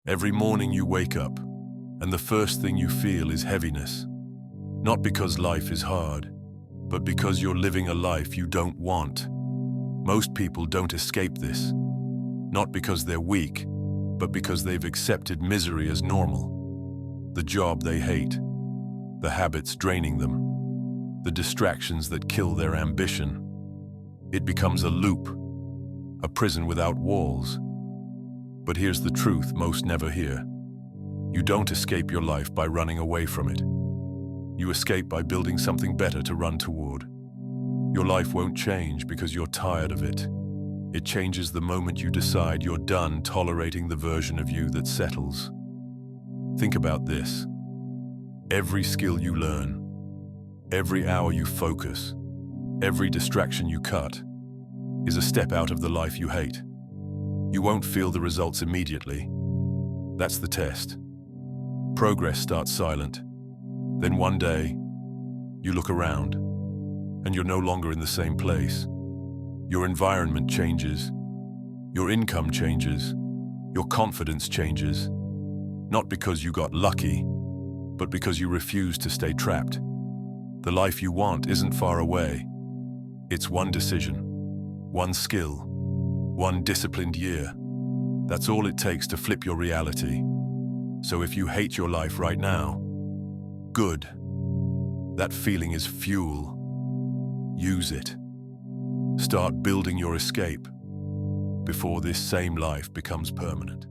Every morning you wake up, and the first thing you feel is heaviness. Not because life is hard, but because you're living a life you don't want. Most people don't escape this, not because they're weak, but because they've accepted misery as normal. The job they hate, the habits draining them, the distractions that kill their ambition. It becomes a loop, a prison without walls. But here's the truth most never hear. You don't escape your life by running away from it. You escape by building something better to run toward. Your life won't change because you're tired of it. It changes the moment you decide you're done tolerating the version of you that settles. Think about this. Every skill you learn, every hour you focus, every distraction you cut, is a step out of the life you hate. You won't feel the results immediately. That's the test. Progress starts silent. Then one day, you look around, and you're no longer in the same place. Your environment changes. Your income changes. Your confidence changes. Not because you got lucky, but because you refuse to stay trapped. The life you want isn't far away. It's one decision, one skill, one disciplined year. That's all it takes to flip your reality. So if you hate your life right now, good. That feeling is fuel. Use it. Start building your escape before this same life becomes permanent.